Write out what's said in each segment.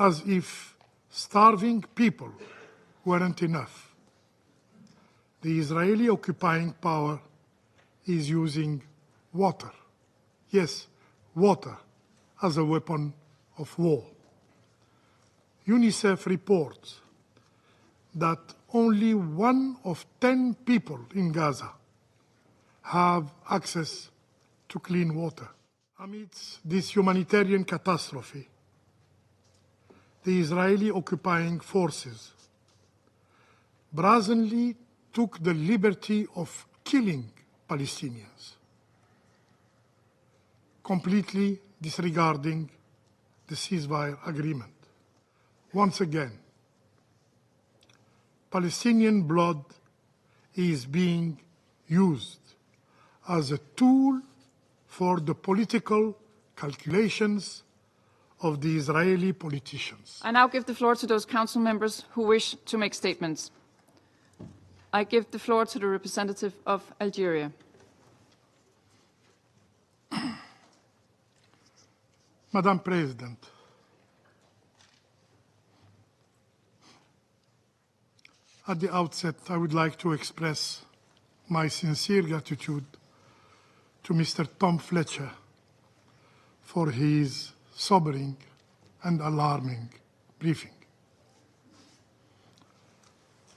as if starving people weren't enough. The Israeli occupying power is using water, yes, water, as a weapon of war. UNICEF reports that only 1 of 10 people in Gaza have access to clean water. Amidst this humanitarian catastrophe, the Israeli occupying forces brazenly took the liberty of killing Palestinians, completely disregarding the ceasefire agreement. Once again, Palestinian blood is being used as a tool for the political calculations of the Israeli politicians. I now give the floor to those council members who wish to make statements. I give the floor to the representative of Algeria. Madam President, at the outset, I would like to express my sincere gratitude to Mr. Tom Fletcher for his sobering and alarming briefing.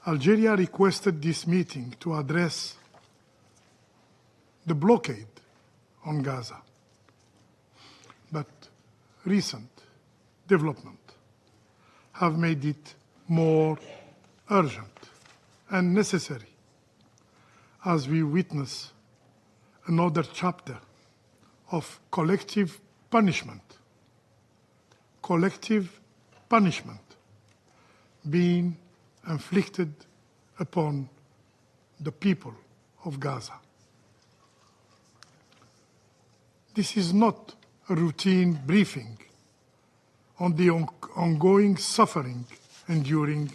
Algeria requested this meeting to address the blockade on Gaza, but recent developments have made it more urgent and necessary as we witness another chapter of collective punishment being inflicted upon the people of Gaza. This is not a routine briefing on the ongoing suffering enduring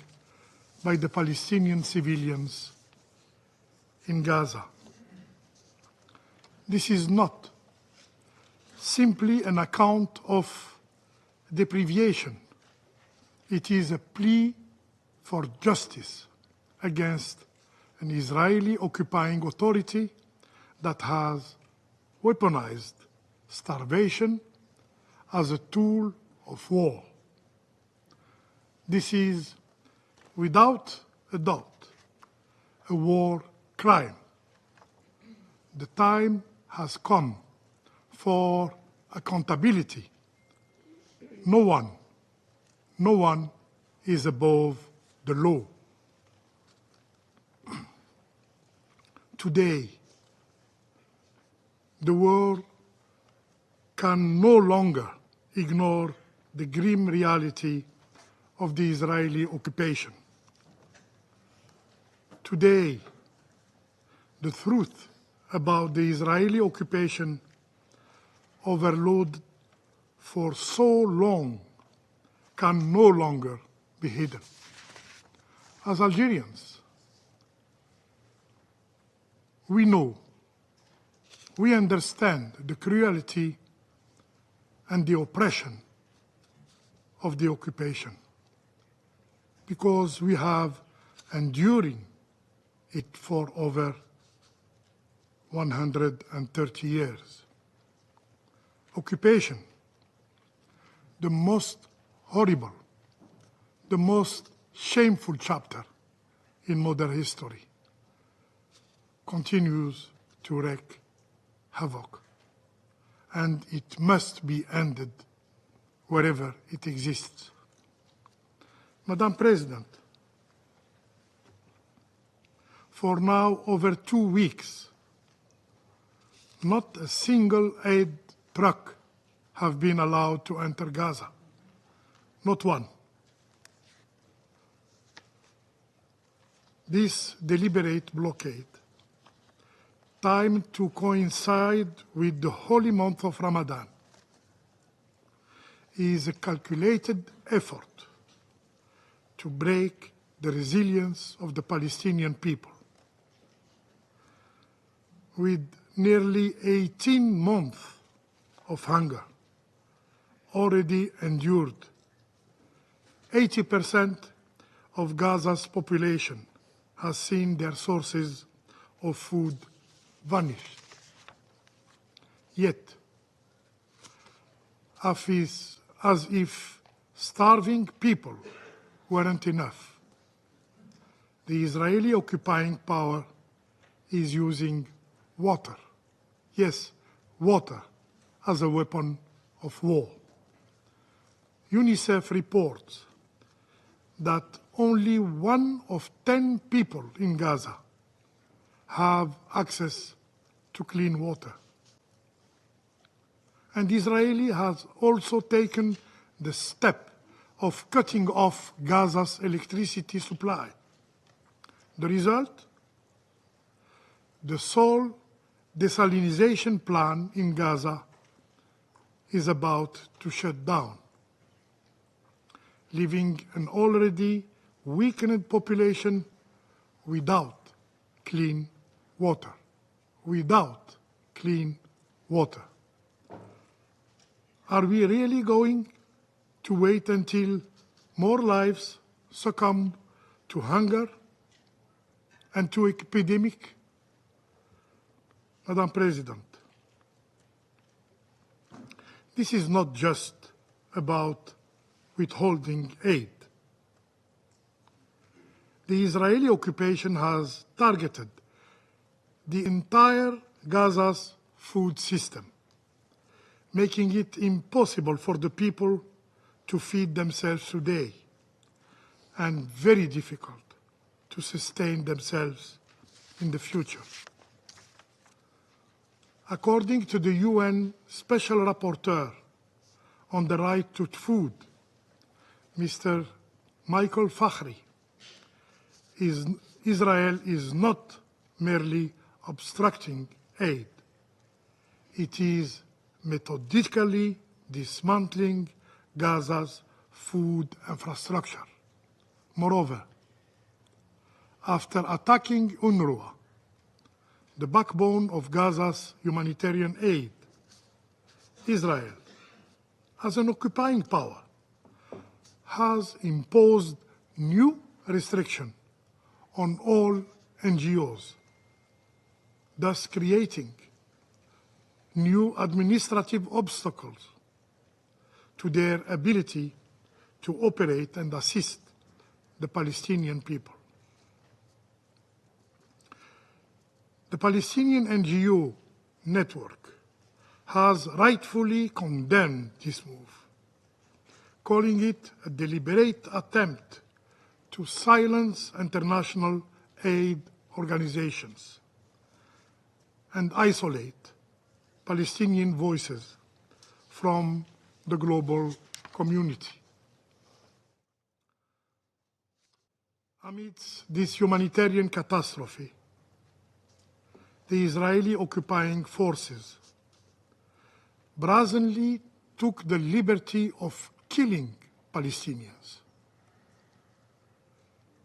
by the Palestinian civilians in Gaza. This is not simply an account of deprivation. It is a plea for justice against an Israeli occupying authority that has weaponized starvation as a tool of war. This is, without a doubt, a war crime. The time has come for accountability. No one is above the law. Today, the world can no longer ignore the grim reality of the Israeli occupation. Today, the truth about the Israeli occupation overloaded for so long can no longer be hidden. As Algerians, we know, we understand the cruelty and the oppression of the occupation because we have enduring it for over 130 years. Occupation, the most horrible, the most shameful chapter in modern history, continues to wreak havoc, and it must be ended wherever it exists. Madam President, for now over 2 weeks, not a single aid truck have been allowed to enter Gaza. Not one. This deliberate blockade, timed to coincide with the holy month of Ramadan, is a calculated effort to break the resilience of the Palestinian people. With nearly 18 months of hunger already endured, 80% of Gaza's population has seen their sources of food vanish. Yet, as if starving people weren't enough, the Israeli occupying power is using water, yes, water, as a weapon of war. UNICEF reports that only 1 of 10 people in Gaza have access to clean water. And Israel has also taken the step of cutting off Gaza's electricity supply. The result? The sole desalination plant in Gaza is about to shut down, leaving an already weakened population without clean water. Without clean water. Are we really going to wait until more lives succumb to hunger and to epidemic? Madam President, this is not just about withholding aid. The Israeli occupation has targeted the entire Gaza's food system, making it impossible for the people to feed themselves today, and very difficult to sustain themselves in the future. According to the UN Special Rapporteur on the right to food, Mr. Michael Fakhri, Israel is not merely obstructing aid. It is methodically dismantling Gaza's food infrastructure. Moreover, after attacking UNRWA, the backbone of Gaza's humanitarian aid, Israel, as an occupying power, has imposed new restrictions on all NGOs, thus creating new administrative obstacles to their ability to operate and assist the Palestinian people. The Palestinian NGO network has rightfully condemned this move, calling it a deliberate attempt to silence international aid organizations and isolate Palestinian voices from the global community. Amidst this humanitarian catastrophe, the Israeli occupying forces brazenly took the liberty of killing Palestinians,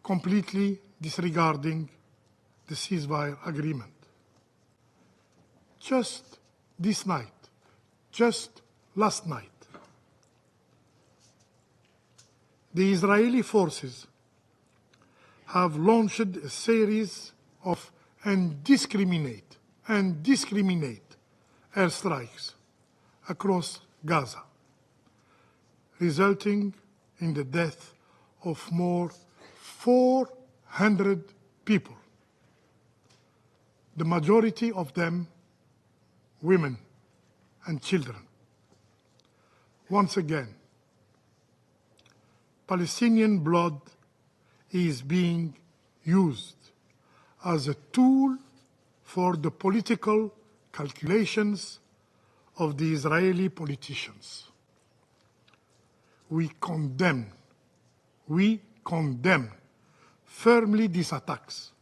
completely disregarding the ceasefire agreement. Just this night, just last night, the Israeli forces have launched a series of indiscriminate airstrikes across Gaza, resulting in the death of more 400 people, the majority of them women and children. Once again, Palestinian blood is being used as a tool for the political calculations of the Israeli politicians. We condemn firmly these attacks,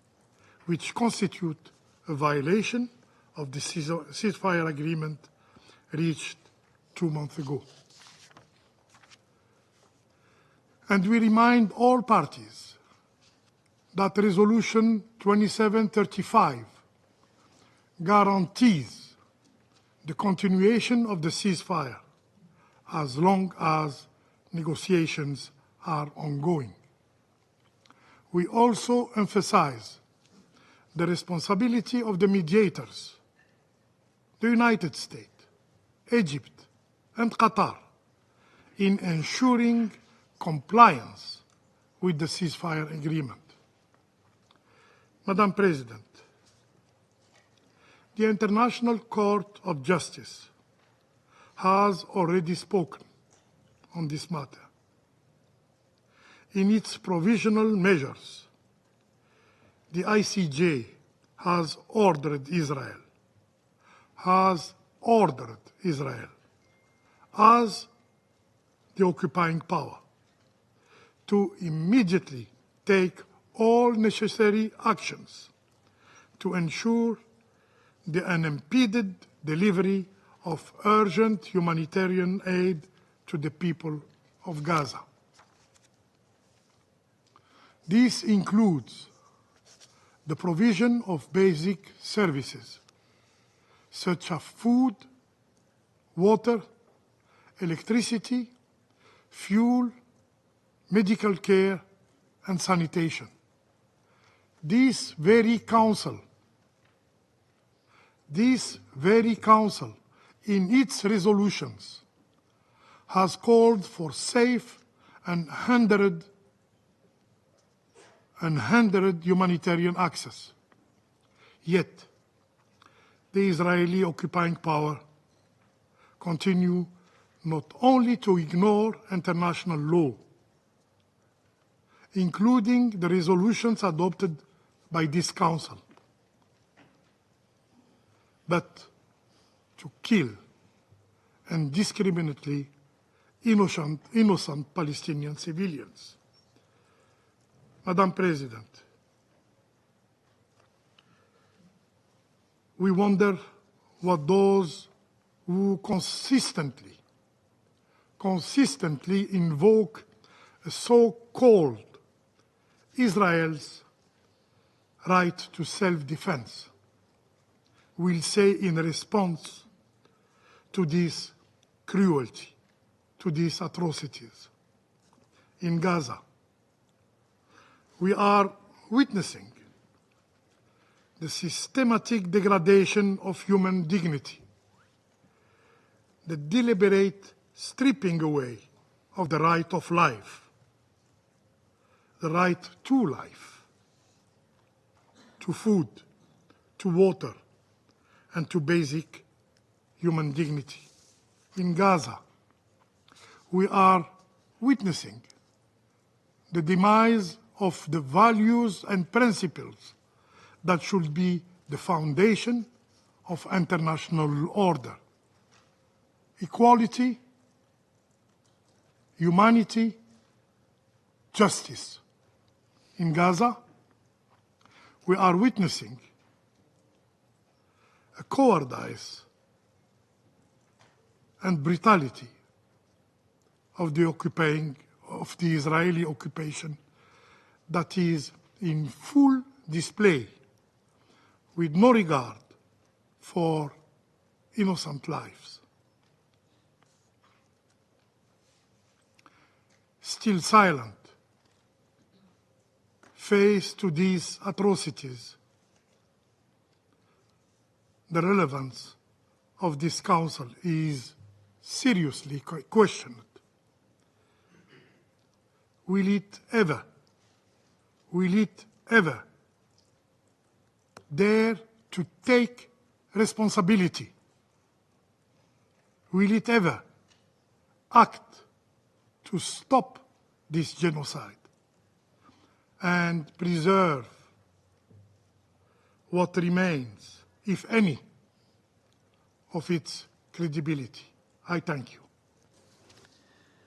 which constitute a violation of the ceasefire agreement reached 2 months ago. And we remind all parties that Resolution 2735 guarantees the continuation of the ceasefire as long as negotiations are ongoing. We also emphasize the responsibility of the mediators, the United States, Egypt, and Qatar, in ensuring compliance with the ceasefire agreement. Madam President, the International Court of Justice has already spoken on this matter. In its provisional measures, the ICJ has ordered Israel as the occupying power to immediately take all necessary actions to ensure the unimpeded delivery of urgent humanitarian aid to the people of Gaza. This includes the provision of basic services such as food, water, electricity, fuel, medical care, and sanitation. This very council, in its resolutions, has called for safe and unhindered humanitarian access. Yet, the Israeli occupying power continue not only to ignore international law, including the resolutions adopted by this Council, but to kill indiscriminately innocent Palestinian civilians. Madam President, we wonder what those who consistently invoke a so-called Israel's right to self-defense will say in response to this cruelty, to these atrocities. In Gaza, we are witnessing the systematic degradation of human dignity, the deliberate stripping away of the right of life, the right to life, to food, to water, and to basic human dignity. In Gaza, we are witnessing the demise of the values and principles that should be the foundation of international order: equality, humanity, justice. In Gaza, we are witnessing a cowardice and brutality of the Israeli occupation that is in full display, with no regard for innocent lives. Still silent, faced to these atrocities, the relevance of this Council is seriously questioned. Will it ever dare to take responsibility? Will it ever act to stop this genocide and preserve what remains, if any, of its credibility? I thank you.